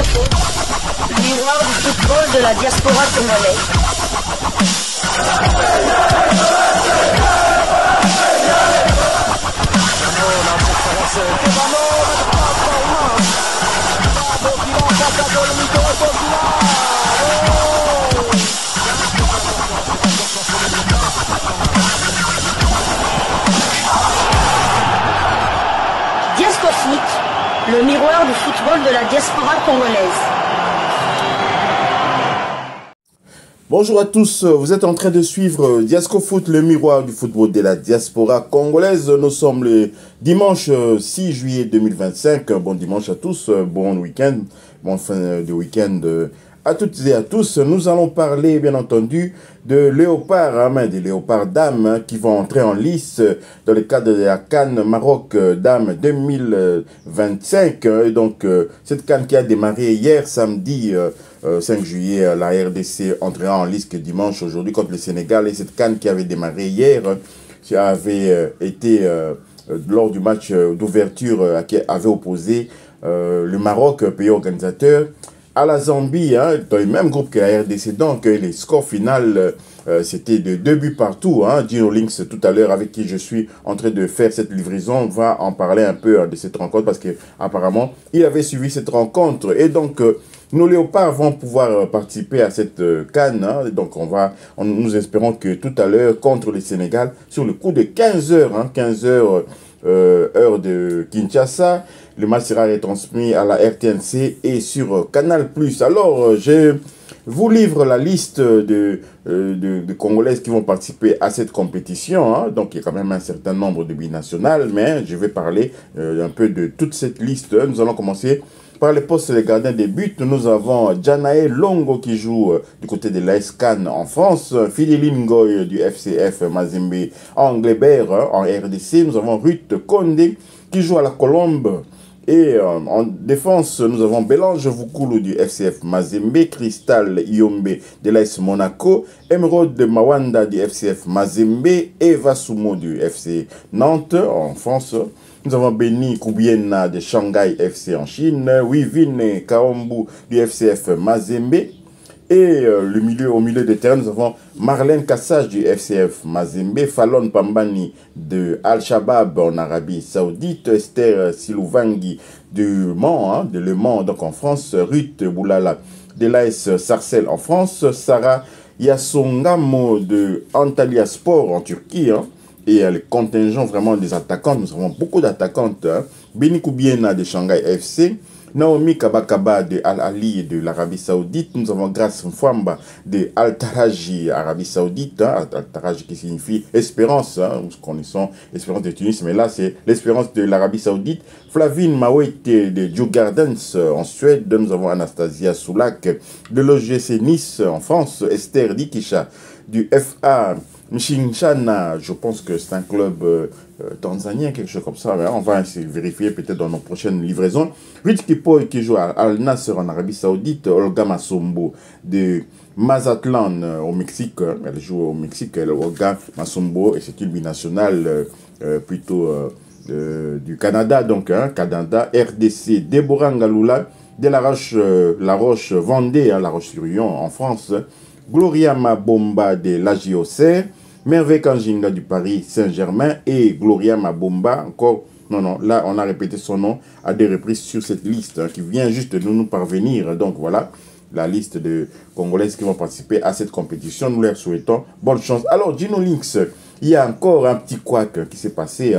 Foot, le miroir du football de la diaspora congolaise. Diasco Foot, le miroir du football de la diaspora congolaise. Bonjour à tous, vous êtes en train de suivre Diasco Foot, le miroir du football de la diaspora congolaise. Nous sommes le dimanche 6 juillet 2025. Bon dimanche à tous, bon week-end, bon fin de week-end à toutes et à tous. Nous allons parler bien entendu de Léopard, des Léopards dames qui vont entrer en lice dans le cadre de la CAN Maroc Dames 2025. Et donc cette CAN qui a démarré hier samedi 5 juillet, la RDC entrera en lice dimanche aujourd'hui contre le Sénégal. Et cette CAN qui avait démarré hier, qui avait été lors du match d'ouverture qui avait opposé le Maroc, pays organisateur, à la Zambie, dans le même groupe que la RDC. Donc les scores finaux, c'était de 2 buts partout. Gino Links tout à l'heure, avec qui je suis en train de faire cette livraison, va en parler un peu de cette rencontre parce qu'apparemment il avait suivi cette rencontre. Et donc nos léopards vont pouvoir participer à cette CAN. Donc nous espérons que tout à l'heure contre le Sénégal, sur le coup de 15 heures, 15 heures heure de Kinshasa, le match sera retransmis à la RTNC et sur Canal+. Alors, je vous livre la liste de Congolaises qui vont participer à cette compétition. Donc, il y a quand même un certain nombre de binationales, mais je vais parler un peu de toute cette liste. Nous allons commencer par les postes de gardien des buts. Nous avons Janae Longo qui joue du côté de l'AS Cannes en France, Fideline Ngoy du FCF Mazembe Anglebert en RDC. Nous avons Ruth Konde qui joue à la Colombe. Et en défense, nous avons Bélange Voukoulou du FCF Mazembe, Cristal Iombe de l'AS Monaco, Emeraude Mawanda du FCF Mazembe, Eva Soumo du FC Nantes en France. Nous avons Benny Koubiena de Shanghai FC en Chine, Wivine Kaombu du FCF Mazembe. Et au milieu de terrain, nous avons Marlène Kassage du FCF Mazembe, Fallon Pambani de Al-Shabaab en Arabie Saoudite, Esther Silouvangi du Mans, de Le Mans, donc en France, Ruth Boulala de l'AS Sarcelles en France, Sarah Yassongamo de Antalya Sport en Turquie, et le contingent vraiment des attaquantes. Nous avons beaucoup d'attaquantes. Benny Koubiena de Shanghai FC, Naomi Kabakaba de Al-Ali de l'Arabie Saoudite. Nous avons Grace Mfwamba de Al-Taraji, Arabie Saoudite. Al-Taraji qui signifie espérance. Nous connaissons l'espérance de Tunis, mais là c'est l'espérance de l'Arabie Saoudite. Flavine Mawete de Djurgardens en Suède. Nous avons Anastasia Soulak de l'OGC Nice en France. Esther Dikisha du FA Mshinchana, je pense que c'est un club tanzanien, quelque chose comme ça. On va essayer de vérifier peut-être dans nos prochaines livraisons. Rich Kipoy qui joue à Al Nasser en Arabie Saoudite. Olga Masombo de Mazatlan au Mexique. Elle joue au Mexique, Olga Masombo, et c'est une binationale plutôt du Canada. Donc, Canada, RDC. Déborah Ngaloula de La Roche Vendée, La Roche-sur-Yon en France. Gloria Mabomba de l'AJOC, Merveille Kanjinga du Paris Saint-Germain et Gloria Mabomba, encore, non, là on a répété son nom à des reprises sur cette liste qui vient juste de nous parvenir. Donc voilà, la liste de Congolaises qui vont participer à cette compétition. Nous leur souhaitons bonne chance. Alors, Gino Links, il y a encore un petit couac qui s'est passé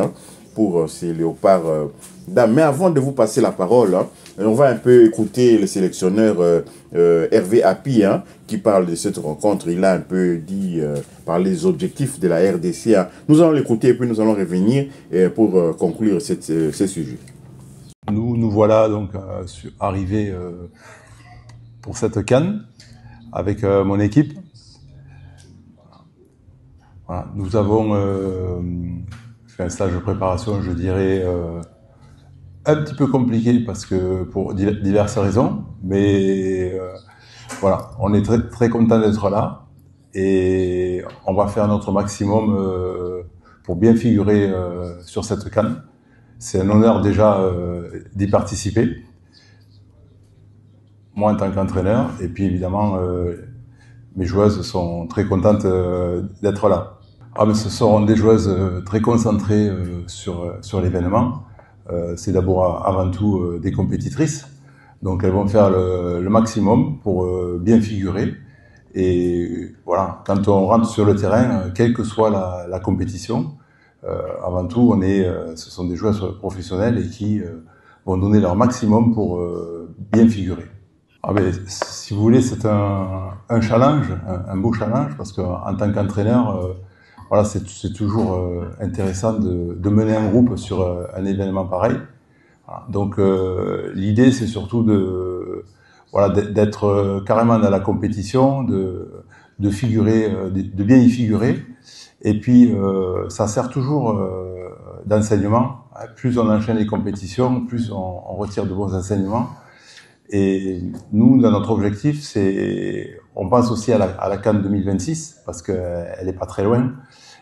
pour ces léopards dames. Mais avant de vous passer la parole, on va un peu écouter le sélectionneur Hervé Hapi qui parle de cette rencontre. Il a un peu dit par les objectifs de la RDC. Nous allons l'écouter et puis nous allons revenir pour conclure ce sujet. Nous voilà donc arrivés pour cette CAN avec mon équipe. Voilà, nous avons fait un stage de préparation, je dirais, un petit peu compliqué parce que pour diverses raisons, mais voilà, on est très très content d'être là et on va faire notre maximum pour bien figurer sur cette CAN. C'est un honneur déjà d'y participer. moi en tant qu'entraîneur, et puis évidemment, mes joueuses sont très contentes d'être là. Ah, mais ce seront des joueuses très concentrées sur l'événement. C'est d'abord avant tout des compétitrices, donc elles vont faire le maximum pour bien figurer. Et voilà, quand on rentre sur le terrain, quelle que soit la compétition, avant tout, ce sont des joueurs professionnels et qui vont donner leur maximum pour bien figurer. Ah ben, si vous voulez, c'est un challenge, un beau challenge, parce qu'en tant qu'entraîneur, voilà, c'est toujours intéressant de mener un groupe sur un événement pareil. Voilà. Donc l'idée, c'est surtout d'être carrément dans la compétition, de figurer, de bien y figurer. Et puis ça sert toujours d'enseignement. Plus on enchaîne les compétitions, plus on retire de bons enseignements. Et nous, dans notre objectif, on pense aussi à la CAN 2026, parce qu'elle n'est pas très loin.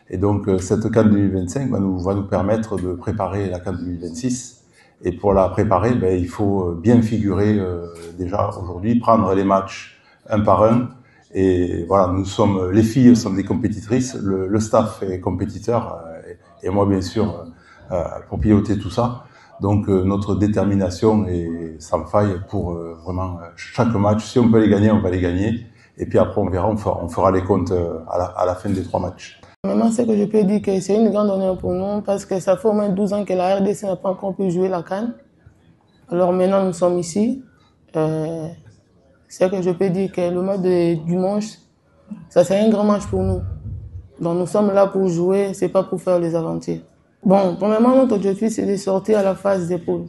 Et donc, cette CAN 2025 va nous permettre de préparer la CAN 2026. Et pour la préparer, il faut bien figurer déjà aujourd'hui, prendre les matchs un par un. Et voilà, les filles sont des compétitrices, le staff est compétiteur, et moi, bien sûr, pour piloter tout ça. Donc notre détermination est sans faille pour vraiment chaque match. Si on peut les gagner, on va les gagner. Et puis après, on verra, on fera les comptes à la fin des 3 matchs. Maintenant, ce que je peux dire, que c'est une grande honneur pour nous, parce que ça fait au moins 12 ans que la RDC n'a pas encore pu jouer la CAN. Alors maintenant, nous sommes ici. C'est que je peux dire que le match de dimanche, ça c'est un grand match pour nous. Donc nous sommes là pour jouer, c'est pas pour faire les aventures. Bon, premièrement, notre objectif, c'est de sortir à la phase des poules.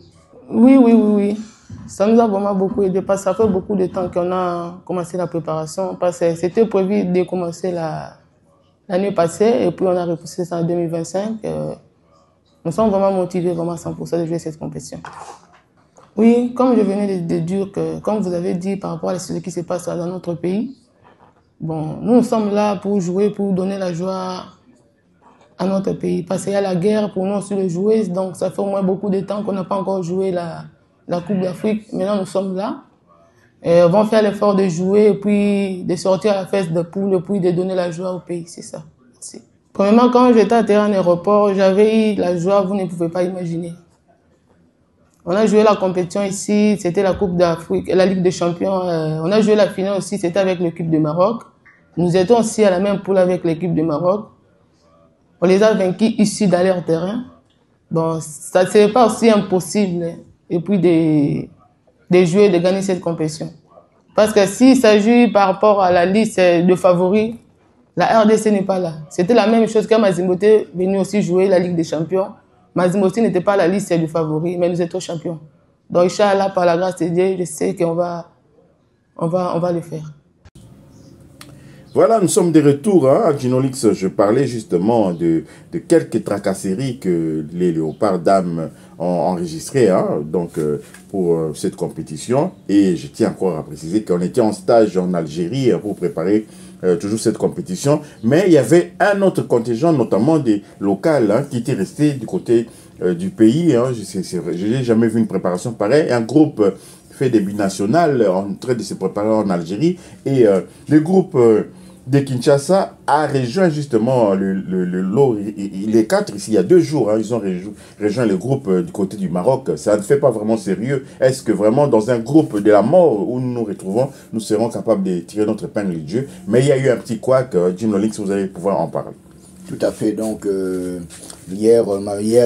Oui. Ça nous a vraiment beaucoup aidé, parce que ça fait beaucoup de temps qu'on a commencé la préparation, parce que c'était prévu de commencer l'année passée, et puis on a repoussé ça en 2025. Nous sommes vraiment motivés, vraiment 100% de jouer cette compétition. Oui, comme je venais de dire, comme vous avez dit par rapport à ce qui se passe dans notre pays, bon, nous sommes là pour jouer, pour donner la joie à notre pays. Parce qu'il y a la guerre pour nous aussi de jouer, donc ça fait au moins beaucoup de temps qu'on n'a pas encore joué la Coupe d'Afrique. Maintenant, nous sommes là. Et on va faire l'effort de jouer et puis de sortir à la phase de poule et puis de donner la joie au pays. C'est ça. Merci. Premièrement, quand j'étais à terrain en aéroport, j'avais eu la joie, vous ne pouvez pas imaginer. On a joué la compétition ici, c'était la Coupe d'Afrique, la Ligue des Champions. On a joué la finale aussi, c'était avec l'équipe de Maroc. Nous étions aussi à la même poule avec l'équipe de Maroc. On les a vaincus ici dans leur terrain. Bon, ça ne serait pas aussi impossible, et puis de jouer, de gagner cette compétition. Parce que s'il s'agit par rapport à la liste de favoris, la RDC n'est pas là. C'était la même chose quand Mazimbote est venu aussi jouer la Ligue des Champions. Mazimbote n'était pas la liste de favoris, mais nous étions champions. Donc, Inch'Allah, par la grâce de Dieu, je sais qu'on va le faire. Voilà, nous sommes de retour à Ginolix. Je parlais justement de quelques tracasseries que les Léopards dames ont enregistrées pour cette compétition. Et je tiens encore à préciser qu'on était en stage en Algérie pour préparer toujours cette compétition. Mais il y avait un autre contingent, notamment des locales, qui était resté du côté du pays. Je n'ai jamais vu une préparation pareille. Un groupe fait des binationales en train de se préparer en Algérie. Et le groupe de Kinshasa a rejoint justement les 4 ici il y a 2 jours. Ils ont rejoint le groupe du côté du Maroc. Ça ne fait pas vraiment sérieux. Est-ce que vraiment dans un groupe de la mort où nous nous retrouvons, nous serons capables de tirer notre épingle du jeu? Mais il y a eu un petit couac. Ginolix, vous allez pouvoir en parler. Tout à fait. Donc hier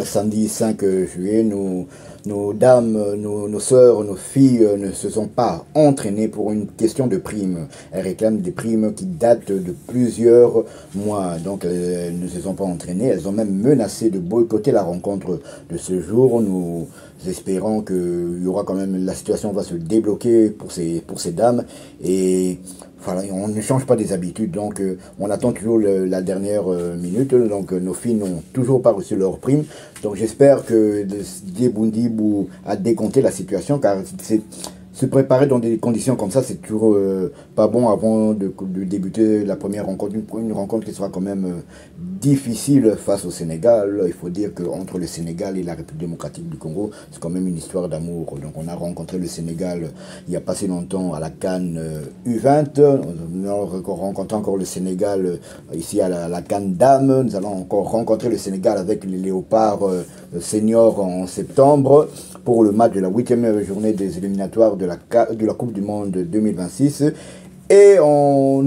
samedi 5 juillet, nos dames, nos sœurs, nos filles ne se sont pas entraînées pour une question de primes. Elles réclament des primes qui datent de plusieurs mois. Donc elles ne se sont pas entraînées. Elles ont même menacé de boycotter la rencontre de ce jour. Nous espérons que la situation va se débloquer pour ces dames. Et voilà, on ne change pas des habitudes, donc on attend toujours la dernière minute. Donc nos filles n'ont toujours pas reçu leur prime. Donc j'espère que Debundibou a décompté la situation, car se préparer dans des conditions comme ça, c'est toujours pas bon avant de débuter la première rencontre. Une rencontre qui sera quand même difficile face au Sénégal. Il faut dire qu'entre le Sénégal et la République démocratique du Congo, c'est quand même une histoire d'amour. Donc on a rencontré le Sénégal il n'y a pas si longtemps à la CAN U20. On a rencontré encore le Sénégal ici à la CAN Dames. Nous allons encore rencontrer le Sénégal avec les Léopards seniors en septembre pour le match de la 8e journée des éliminatoires de la Coupe du Monde 2026. Et au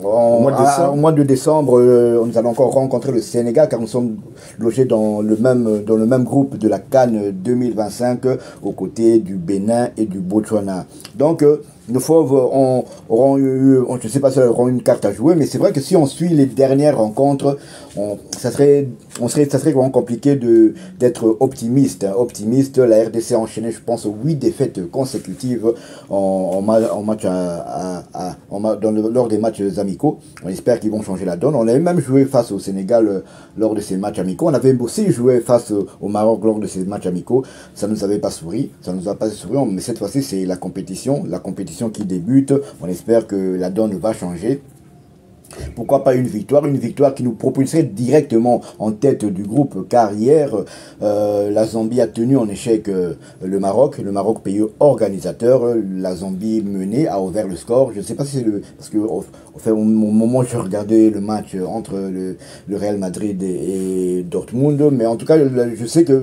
mois de décembre, nous allons encore rencontrer le Sénégal car nous sommes logés dans le même groupe de la CAN 2025 aux côtés du Bénin et du Botswana. Donc, nos fauves auront eu, je ne sais pas si elles auront une carte à jouer, mais c'est vrai que si on suit les dernières rencontres, ça serait vraiment compliqué d'être optimiste. La RDC a enchaîné, je pense, 8 défaites consécutives lors des matchs amicaux. On espère qu'ils vont changer la donne. On avait même joué face au Sénégal lors de ces matchs amicaux. On avait aussi joué face au Maroc lors de ces matchs amicaux. Ça ne nous avait pas souri. Mais cette fois-ci, c'est la compétition qui débute. On espère que la donne va changer. Pourquoi pas une victoire qui nous propulserait directement en tête du groupe, car hier, la Zambie a tenu en échec le Maroc, pays organisateur. La Zambie menée a ouvert le score. Je ne sais pas si c'est parce que au moment où je regardais le match entre le Real Madrid et Dortmund, mais en tout cas, je sais que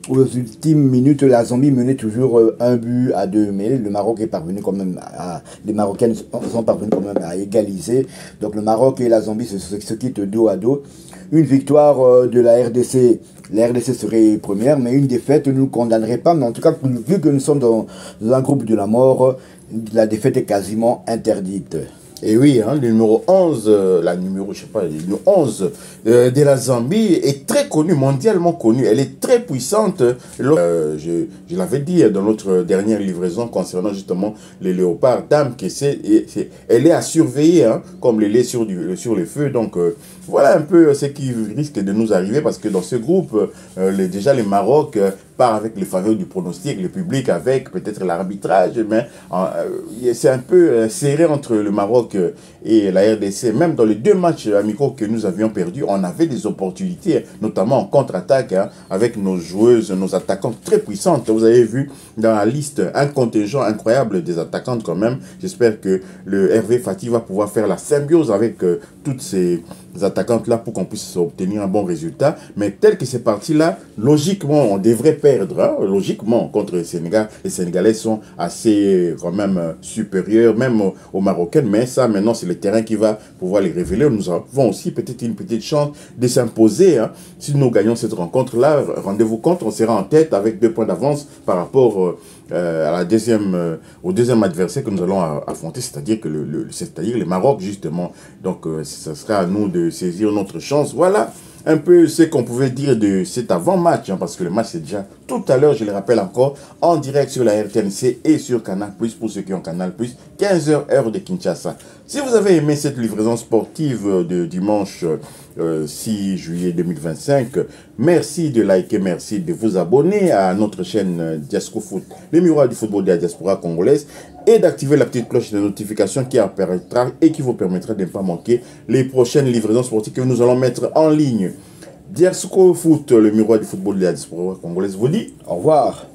aux ultimes minutes, la Zambie menait toujours 1-2, mais le Maroc est parvenu quand même les Marocains sont parvenus quand même à égaliser. Donc le Maroc et la Zambie se quittent dos à dos. Une victoire de la RDC serait première, mais une défaite ne nous condamnerait pas. Mais en tout cas, vu que nous sommes dans un groupe de la mort, la défaite est quasiment interdite. Et oui, hein, le numéro 11, le numéro 11 de la Zambie est très connue, mondialement connue. Elle est très puissante. Je l'avais dit dans notre dernière livraison concernant justement les léopards dames, elle est à surveiller, hein, comme les laits sur le feu. Donc voilà un peu ce qui risque de nous arriver, parce que dans ce groupe, déjà les Maroc part avec les faveurs du pronostic, le public avec peut-être l'arbitrage, mais c'est un peu serré entre le Maroc et la RDC. Même dans les 2 matchs amicaux que nous avions perdus, on avait des opportunités, notamment en contre-attaque, hein, avec nos joueuses, nos attaquantes très puissantes. Vous avez vu dans la liste un contingent incroyable des attaquantes quand même. J'espère que le Hervé Fati va pouvoir faire la symbiose avec toutes ces attaquantes-là pour qu'on puisse obtenir un bon résultat. Mais tel que c'est parti là, logiquement, on devrait perdre. Hein, logiquement, contre le Sénégal. Les Sénégalais sont assez quand même supérieurs, même aux Marocains. Mais ça, maintenant, c'est le terrain qui va pouvoir les révéler. Nous avons aussi peut-être une petite chance de s'imposer. Hein. Si nous gagnons cette rencontre-là, rendez-vous compte, on sera en tête avec 2 points d'avance par rapport au deuxième adversaire que nous allons affronter, c'est-à-dire le Maroc, justement. Donc, ce sera à nous de saisir notre chance. Voilà un peu ce qu'on pouvait dire de cet avant-match, hein, parce que le match c'est déjà tout à l'heure, je le rappelle encore, en direct sur la RTNC et sur Canal+, pour ceux qui ont Canal+, 15h heure de Kinshasa. Si vous avez aimé cette livraison sportive de dimanche 6 juillet 2025, merci de liker, merci de vous abonner à notre chaîne Diasco Foot, le miroir du football de la diaspora congolaise, et d'activer la petite cloche de notification qui apparaîtra et qui vous permettra de ne pas manquer les prochaines livraisons sportives que nous allons mettre en ligne. Diasco Foot, le miroir du football de la diaspora congolaise, vous dit au revoir.